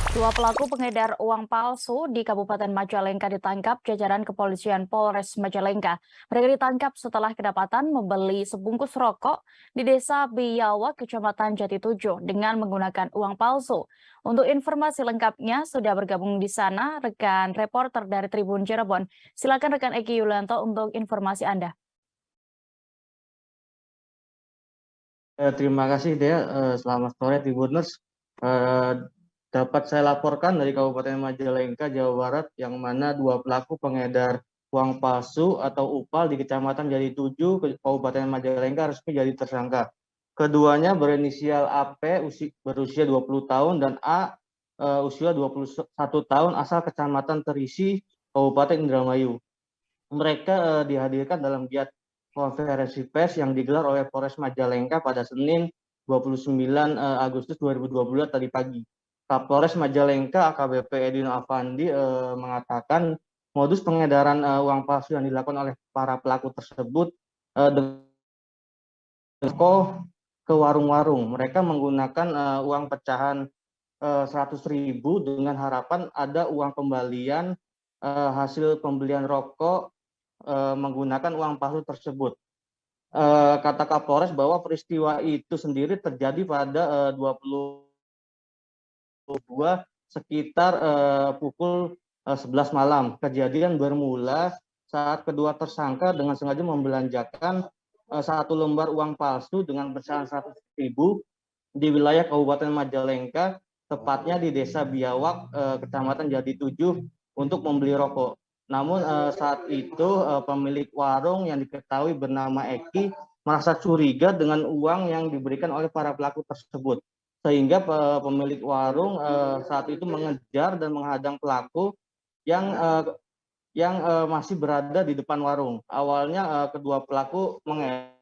Dua pelaku pengedar uang palsu di Kabupaten Majalengka ditangkap jajaran kepolisian Polres Majalengka. Mereka ditangkap setelah kedapatan membeli sebungkus rokok di Desa Biawak, Kecamatan Jatitujuh dengan menggunakan uang palsu. Untuk informasi lengkapnya sudah bergabung di sana rekan reporter dari Tribun Cirebon. Silakan rekan Eki Yulianto untuk informasi Anda. Terima kasih Dea. Selamat sore Tribuners. Eh, Dapat saya laporkan dari Kabupaten Majalengka, Jawa Barat, yang mana dua pelaku pengedar uang palsu atau UPAL di Kecamatan Jatitujuh, Kabupaten Majalengka resmi jadi tersangka. Keduanya berinisial AP berusia 20 tahun dan A usia 21 tahun asal Kecamatan Terisi, Kabupaten Indramayu. Mereka dihadirkan dalam giat konferensi pers yang digelar oleh Polres Majalengka pada Senin 29 Agustus 2022 tadi pagi. Kapolres Majalengka AKBP Edwin Afandi mengatakan modus pengedaran uang palsu yang dilakukan oleh para pelaku tersebut ke warung-warung. Mereka menggunakan uang pecahan 100.000 dengan harapan ada uang kembalian hasil pembelian rokok menggunakan uang palsu tersebut. Kata Kapolres bahwa peristiwa itu sendiri terjadi pada 22 sekitar pukul 11 malam. Kejadian bermula saat kedua tersangka dengan sengaja membelanjakan satu lembar uang palsu dengan pecahan 100.000 di wilayah Kabupaten Majalengka, tepatnya di Desa Biawak, Kecamatan Jatitujuh, untuk membeli rokok. Namun saat itu pemilik warung yang diketahui bernama Eki merasa curiga dengan uang yang diberikan oleh para pelaku tersebut, sehingga pemilik warung saat itu mengejar dan menghadang pelaku yang masih berada di depan warung. Awalnya kedua pelaku mengelak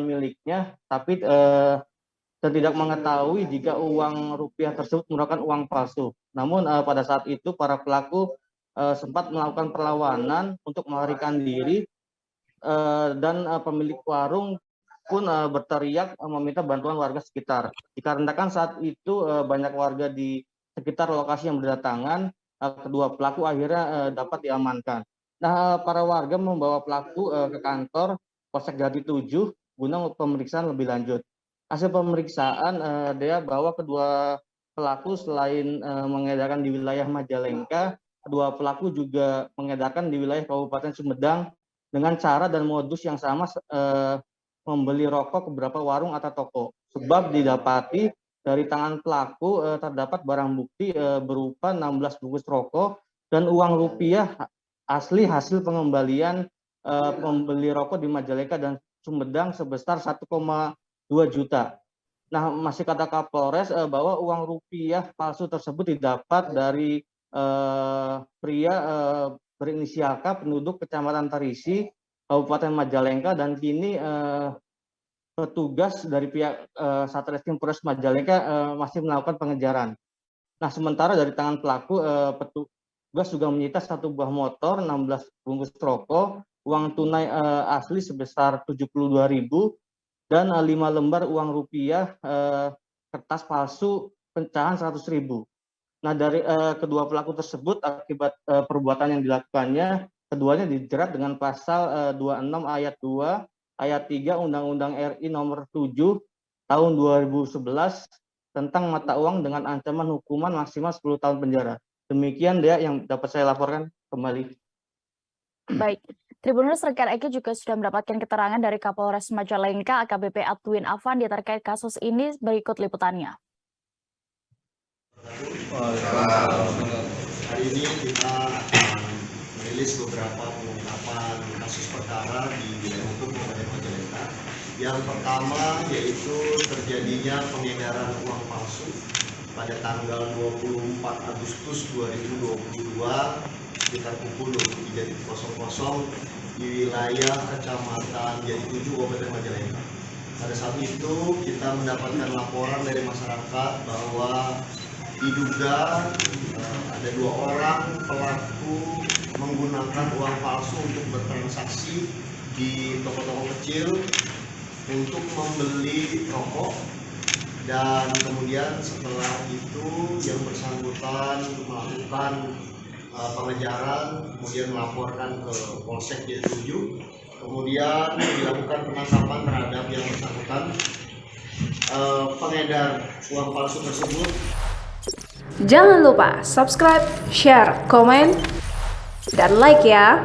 miliknya, tapi dan tidak mengetahui jika uang rupiah tersebut merupakan uang palsu. Namun pada saat itu para pelaku sempat melakukan perlawanan untuk melarikan diri dan pemilik warung pun berteriak meminta bantuan warga sekitar. Dikarenakan saat itu banyak warga di sekitar lokasi yang berdatangan, kedua pelaku akhirnya dapat diamankan. Nah, para warga membawa pelaku ke kantor Polsek Jatitujuh guna pemeriksaan lebih lanjut. Hasil pemeriksaan dia bahwa kedua pelaku selain mengedarkan di wilayah Majalengka, kedua pelaku juga mengedarkan di wilayah Kabupaten Sumedang dengan cara dan modus yang sama, membeli rokok ke beberapa warung atau toko. Sebab didapati dari tangan pelaku terdapat barang bukti berupa 16 bungkus rokok dan uang rupiah asli hasil pengembalian pembeli rokok di Majalengka dan Sumedang sebesar 1,2 juta. Nah, masih kata Kapolres bahwa uang rupiah palsu tersebut didapat dari pria berinisial K, penduduk Kecamatan Terisi, Kabupaten Majalengka, dan kini petugas dari pihak Satreskrim Polres Majalengka masih melakukan pengejaran. Nah, sementara dari tangan pelaku, petugas juga menyita satu buah motor, 16 bungkus rokok, uang tunai asli sebesar 72.000 dan 5 lembar uang rupiah kertas palsu pecahan 100.000. Nah, dari kedua pelaku tersebut akibat perbuatan yang dilakukannya, keduanya dijerat dengan pasal 26 ayat 2 ayat 3 Undang-Undang RI nomor 7 tahun 2011 tentang mata uang dengan ancaman hukuman maksimal 10 tahun penjara. Demikian dia yang dapat saya laporkan kembali. Baik, Tribuners rekan Eki juga sudah mendapatkan keterangan dari Kapolres Majalengka AKBP Edwin Afandi terkait kasus ini. Berikut liputannya. Hari ini kita akan merilis beberapa pengungkapan kasus perkara di wilayah hukum Kabupaten Majalengka. Yang pertama yaitu terjadinya pengedaran uang palsu pada tanggal 24 Agustus 2022 sekitar pukul 23.00 di wilayah Kecamatan Jatitujuh, Kabupaten Majalengka. Pada saat itu kita mendapatkan laporan dari masyarakat bahwa diduga ada 2 orang pelaku menggunakan uang palsu untuk bertransaksi di toko-toko kecil untuk membeli rokok dan kemudian setelah itu yang bersangkutan melakukan pengejaran, kemudian melaporkan ke Polsek J7, kemudian dilakukan penangkapan terhadap yang bersangkutan pengedar uang palsu tersebut. Jangan lupa subscribe, share, komen, dan like ya.